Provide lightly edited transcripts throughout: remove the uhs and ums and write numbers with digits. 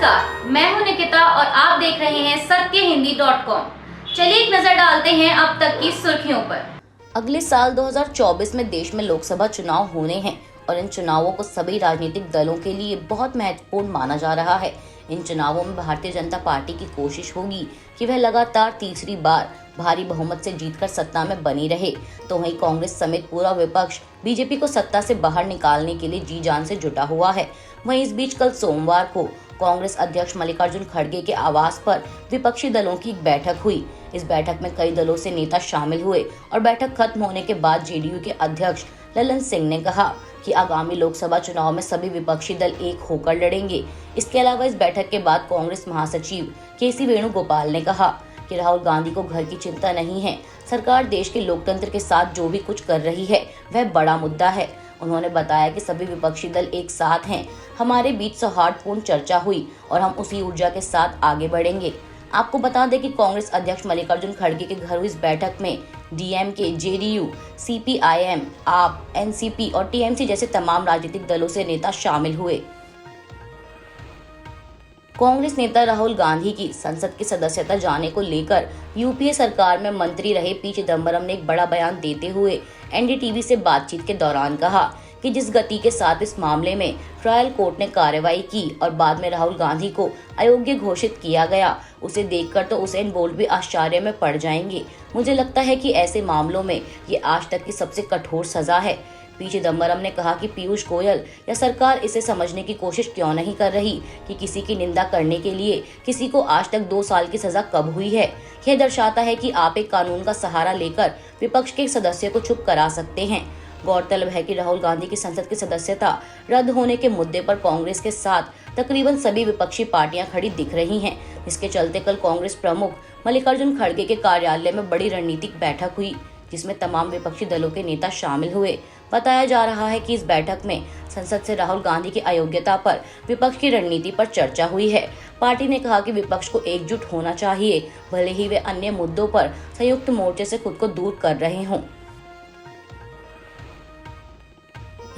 नमस्कार, मैं हूं निकिता और आप देख रहे हैं सत्यहिंदी.com। चलिए एक नजर डालते हैं अब तक की सुर्खियों पर। अगले साल 2024 में देश में लोकसभा चुनाव होने हैं और इन चुनावों को सभी राजनीतिक दलों के लिए बहुत महत्वपूर्ण माना जा रहा है। इन चुनावों में भारतीय जनता पार्टी की कोशिश होगी कि वह लगातार तीसरी बार भारी बहुमत से जीतकर सत्ता में बनी रहे, तो वहीं कांग्रेस समेत पूरा विपक्ष बीजेपी को सत्ता से बाहर निकालने के लिए जी जान से जुटा हुआ है। वहीं इस बीच कल सोमवार को कांग्रेस अध्यक्ष मल्लिकार्जुन खड़गे के आवास पर विपक्षी दलों की एक बैठक हुई। इस बैठक में कई दलों से नेता शामिल हुए और बैठक खत्म होने के बाद जेडीयू के अध्यक्ष ललन सिंह ने कहा कि आगामी लोकसभा चुनाव में सभी विपक्षी दल एक होकर लड़ेंगे। इसके अलावा इस बैठक के बाद कांग्रेस महासचिव केसी वेणुगोपाल ने कहा कि राहुल गांधी को घर की चिंता नहीं है। सरकार देश के लोकतंत्र के साथ जो भी कुछ कर रही है वह बड़ा मुद्दा है। उन्होंने बताया कि सभी विपक्षी दल एक साथ हैं। हमारे बीच सौहार्दपूर्ण चर्चा हुई और हम उसी ऊर्जा के साथ आगे बढ़ेंगे। आपको बता दें कि कांग्रेस अध्यक्ष मल्लिकार्जुन खड़गे के घर हुई इस बैठक में डीएमके, जेडीयू, सीपीआईएम, आप, एनसीपी और टीएमसी जैसे तमाम राजनीतिक दलों से नेता शामिल हुए। कांग्रेस नेता राहुल गांधी की संसद की सदस्यता जाने को लेकर यूपीए सरकार में मंत्री रहे पी चिदम्बरम ने एक बड़ा बयान देते हुए एनडीटीवी से बातचीत के दौरान कहा कि जिस गति के साथ इस मामले में ट्रायल कोर्ट ने कार्रवाई की और बाद में राहुल गांधी को अयोग्य घोषित किया गया, उसे देखकर तो उसेन बोल्ट भी आश्चर्य में पड़ जाएंगे। मुझे लगता है कि ऐसे मामलों में ये आज तक की सबसे कठोर सजा है। पी चिदम्बरम ने कहा कि पीयूष गोयल या सरकार इसे समझने की कोशिश क्यों नहीं कर रही कि किसी की निंदा करने के लिए किसी को आज तक 2 साल की सजा कब हुई है। यह दर्शाता है कि आप एक कानून का सहारा लेकर विपक्ष के सदस्य को चुप करा सकते हैं। गौरतलब है कि राहुल गांधी की संसद की सदस्यता रद्द होने के मुद्दे पर कांग्रेस के साथ तकरीबन सभी विपक्षी पार्टियां खड़ी दिख रही हैं। इसके चलते कल कांग्रेस प्रमुख मल्लिकार्जुन खड़गे के कार्यालय में बड़ी रणनीतिक बैठक हुई, जिसमें तमाम विपक्षी दलों के नेता शामिल हुए। बताया जा रहा है कि इस बैठक में संसद से राहुल गांधी की अयोग्यता पर विपक्ष की रणनीति पर चर्चा हुई है। पार्टी ने कहा कि विपक्ष को एकजुट होना चाहिए, भले ही वे अन्य मुद्दों पर संयुक्त मोर्चे से खुद को दूर कर रहे हों।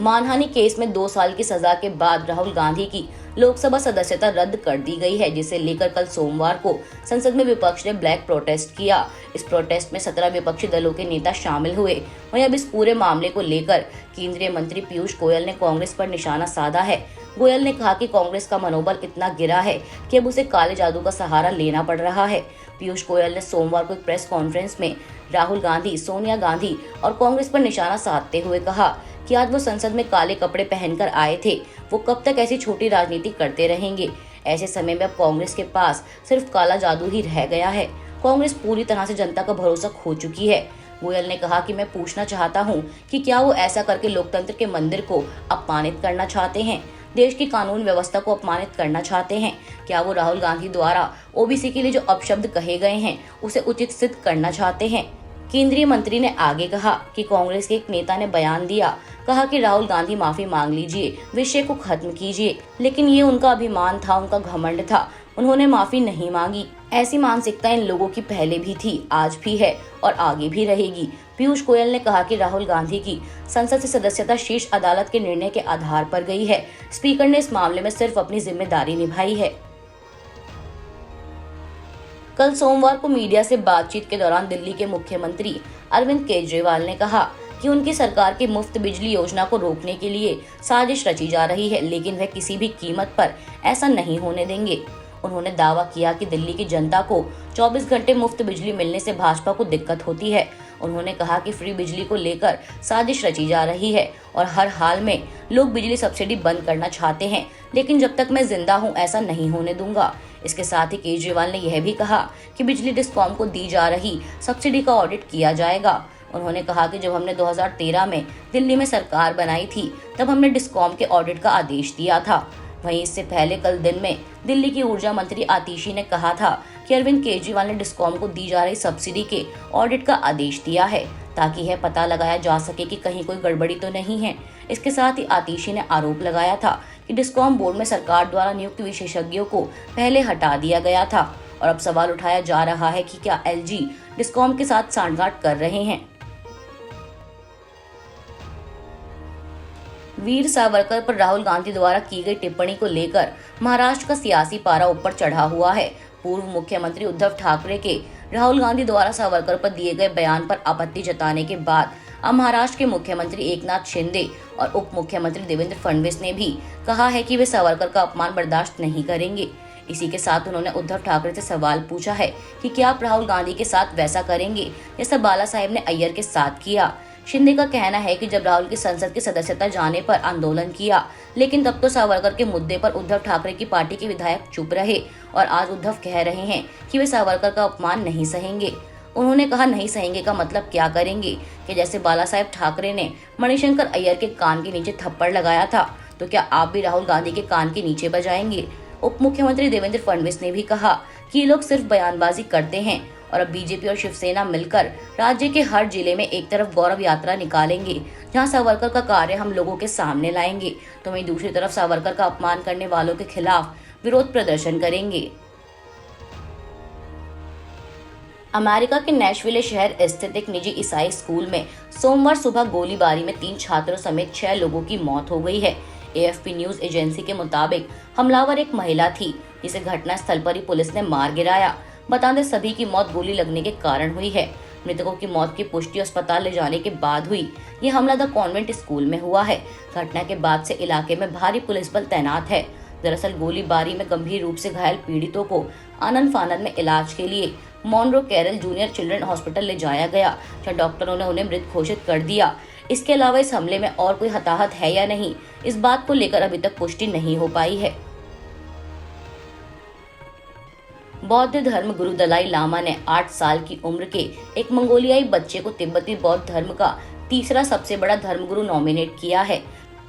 मानहानि केस में 2 साल की सजा के बाद राहुल गांधी की लोकसभा सदस्यता रद्द कर दी गई है, जिसे लेकर कल सोमवार को संसद में विपक्ष ने ब्लैक प्रोटेस्ट किया। इस प्रोटेस्ट में 17 विपक्षी दलों के नेता शामिल हुए। वहीं अब इस पूरे मामले को लेकर केंद्रीय मंत्री पीयूष गोयल ने कांग्रेस पर निशाना साधा है। गोयल ने कहा कि कांग्रेस का मनोबल इतना गिरा है कि अब उसे काले जादू का सहारा लेना पड़ रहा है। पीयूष गोयल ने सोमवार को एक प्रेस कॉन्फ्रेंस में राहुल गांधी, सोनिया गांधी और कांग्रेस पर निशाना साधते हुए कहा कि आज वो संसद में काले कपड़े पहनकर आए थे। वो कब तक ऐसी छोटी राजनीति करते रहेंगे? ऐसे समय में अब कांग्रेस के पास सिर्फ काला जादू ही रह गया है। कांग्रेस पूरी तरह से जनता का भरोसा खो चुकी है। गोयल ने कहा कि मैं पूछना चाहता हूं कि क्या वो ऐसा करके लोकतंत्र के मंदिर को अपमानित करना चाहते हैं? देश की कानून व्यवस्था को अपमानित करना चाहते हैं? क्या वो राहुल गांधी द्वारा ओबीसी के लिए जो अपशब्द कहे गए हैं उसे उचित सिद्ध करना चाहते हैं? केंद्रीय मंत्री ने आगे कहा कि कांग्रेस के एक नेता ने बयान दिया, कहा कि राहुल गांधी माफी मांग लीजिए, विषय को खत्म कीजिए, लेकिन ये उनका अभिमान था, उनका घमंड था। उन्होंने माफी नहीं मांगी। ऐसी मानसिकता इन लोगों की पहले भी थी, आज भी है और आगे भी रहेगी। पीयूष गोयल ने कहा कि राहुल गांधी की संसद से सदस्यता शीर्ष अदालत के निर्णय के आधार पर गई है। स्पीकर ने इस मामले में सिर्फ अपनी जिम्मेदारी निभाई है। कल सोमवार को मीडिया से बातचीत के दौरान दिल्ली के मुख्यमंत्री अरविंद केजरीवाल ने कहा कि उनकी सरकार की मुफ्त बिजली योजना को रोकने के लिए साजिश रची जा रही है, लेकिन वह किसी भी कीमत पर ऐसा नहीं होने देंगे। उन्होंने दावा किया कि दिल्ली की जनता को 24 घंटे मुफ्त बिजली मिलने से भाजपा को दिक्कत होती है। उन्होंने कहा कि फ्री बिजली को लेकर साजिश रची जा रही है और हर हाल में लोग बिजली सब्सिडी बंद करना चाहते हैं, लेकिन जब तक मैं जिंदा हूं ऐसा नहीं होने दूंगा। इसके साथ ही केजरीवाल ने यह भी कहा कि बिजली डिस्कॉम को दी जा रही सब्सिडी का ऑडिट किया जाएगा। उन्होंने कहा कि जब हमने 2013 में दिल्ली में सरकार बनाई थी तब हमने डिस्कॉम के ऑडिट का आदेश दिया था। वहीं इससे पहले कल दिन में दिल्ली की ऊर्जा मंत्री आतिशी ने कहा था कि अरविंद केजरीवाल ने डिस्कॉम को दी जा रही सब्सिडी के ऑडिट का आदेश दिया है ताकि यह पता लगाया जा सके कि कहीं कोई गड़बड़ी तो नहीं है। इसके साथ ही आतिशी ने आरोप लगाया था कि डिस्कॉम बोर्ड में सरकार द्वारा नियुक्त विशेषज्ञों को पहले हटा दिया गया था और अब सवाल उठाया जा रहा है कि क्या एलजी डिस्कॉम के साथ सांठगांठ कर रहे हैं। वीर सावरकर पर राहुल गांधी द्वारा की गई टिप्पणी को लेकर महाराष्ट्र का सियासी पारा ऊपर चढ़ा हुआ है। पूर्व मुख्यमंत्री उद्धव ठाकरे के राहुल गांधी द्वारा सावरकर पर दिए गए बयान पर आपत्ति जताने के बाद अब महाराष्ट्र के मुख्यमंत्री एकनाथ शिंदे और उप मुख्यमंत्री देवेंद्र फडणवीस ने भी कहा है कि वे सावरकर का अपमान बर्दाश्त नहीं करेंगे। इसी के साथ उन्होंने उद्धव ठाकरे से सवाल पूछा है कि क्या आप राहुल गांधी के साथ वैसा करेंगे जैसा बाला साहेब ने अय्यर के साथ किया। शिंदे का कहना है कि जब राहुल की संसद की सदस्यता जाने पर आंदोलन किया, लेकिन तब तो सावरकर के मुद्दे पर उद्धव ठाकरे की पार्टी के विधायक चुप रहे और आज उद्धव कह रहे हैं कि वे सावरकर का अपमान नहीं सहेंगे। उन्होंने कहा नहीं सहेंगे का मतलब क्या करेंगे कि जैसे बाला साहेब ठाकरे ने मणिशंकर अय्यर के कान के नीचे थप्पड़ लगाया था, तो क्या आप भी राहुल गांधी के कान के नीचे बजाएंगे। उप मुख्यमंत्री देवेंद्र फडणवीस ने भी कहा कि ये लोग सिर्फ बयानबाजी करते हैं और अब बीजेपी और शिवसेना मिलकर राज्य के हर जिले में एक तरफ गौरव यात्रा निकालेंगे जहां सावरकर का कार्य हम लोगों के सामने लाएंगे, तो वहीं दूसरी तरफ सावरकर का अपमान करने वालों के खिलाफ विरोध प्रदर्शन करेंगे। अमेरिका के नैशविले शहर स्थित एक निजी ईसाई स्कूल में सोमवार सुबह गोलीबारी में 3 छात्रों समेत 6 लोगों की मौत हो गई है। AFP न्यूज एजेंसी के मुताबिक हमलावर एक महिला थी जिसे घटना स्थल पर ही पुलिस ने मार गिराया। बता दें सभी की मौत गोली लगने के कारण हुई है। मृतकों की मौत की पुष्टि अस्पताल ले जाने के बाद हुई। ये हमला द कॉन्वेंट स्कूल में हुआ है। घटना के बाद से इलाके में भारी पुलिस बल तैनात है। दरअसल गोलीबारी में गंभीर रूप से घायल पीड़ितों को आनंद फानंद में इलाज के लिए Monroe Carell junior children hospital ले जाया गया, जहां डॉक्टरों ने उन्हें मृत घोषित कर दिया। इसके अलावा इस हमले में और कोई हताहत है या नहीं, इस बात को लेकर अभी तक पुष्टि नहीं हो पाई है। बौद्ध धर्म गुरु दलाई लामा ने 8 साल की उम्र के एक मंगोलियाई बच्चे को तिब्बती बौद्ध धर्म का तीसरा सबसे बड़ा धर्मगुरु नॉमिनेट किया है।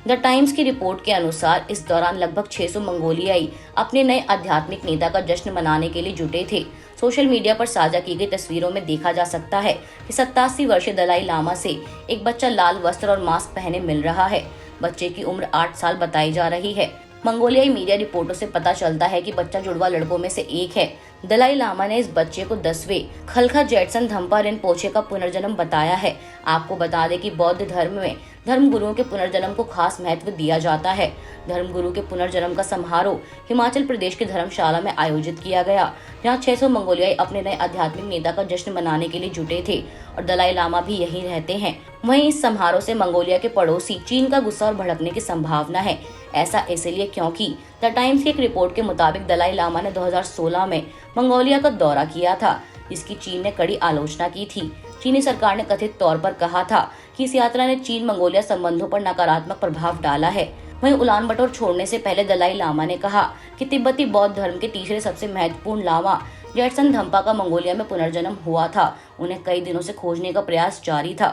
द टाइम्स की रिपोर्ट के अनुसार इस दौरान लगभग 600 मंगोलियाई अपने नए आध्यात्मिक नेता का जश्न मनाने के लिए जुटे थे। सोशल मीडिया पर साझा की गई तस्वीरों में देखा जा सकता है कि 87 वर्षीय दलाई लामा से एक बच्चा लाल वस्त्र और मास्क पहने मिल रहा है। बच्चे की उम्र 8 साल बताई जा रही है। मंगोलियाई मीडिया रिपोर्टों से पता चलता है कि बच्चा जुड़वा लड़कों में से एक है। दलाई लामा ने इस बच्चे को 10वें खलखा जेटसन धम्पा रिनपोचे का पुनर्जन्म बताया है। आपको बता दें कि बौद्ध धर्म में धर्मगुरुओं के पुनर्जन्म को खास महत्व दिया जाता है। धर्मगुरु के पुनर्जन्म का समारोह हिमाचल प्रदेश के धर्मशाला में आयोजित किया गया, जहां 600 मंगोलियाई अपने नए आध्यात्मिक नेता का जश्न मनाने के लिए जुटे थे और दलाई लामा भी यहीं रहते हैं। वहीं इस समारोह से मंगोलिया के पड़ोसी चीन का गुस्सा और भड़कने की संभावना है। ऐसा इसलिए क्योंकि द टाइम्स की एक रिपोर्ट के मुताबिक दलाई लामा ने 2016 में मंगोलिया का दौरा किया था, जिसकी चीन ने कड़ी आलोचना की थी। चीनी सरकार ने कथित तौर पर कहा था कि इस यात्रा ने चीन मंगोलिया संबंधों पर नकारात्मक प्रभाव डाला है। वहीं उलान बटोर छोड़ने से पहले दलाई लामा ने कहा कि तिब्बती बौद्ध धर्म के तीसरे सबसे महत्वपूर्ण लामा जेटसन धम्पा का मंगोलिया में पुनर्जन्म हुआ था। उन्हें कई दिनों से खोजने का प्रयास जारी था।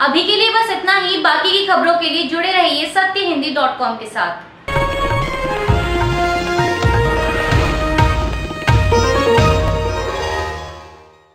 अभी के लिए बस इतना ही। बाकी की खबरों के लिए जुड़े रहिए सत्यहिंदी.com के साथ।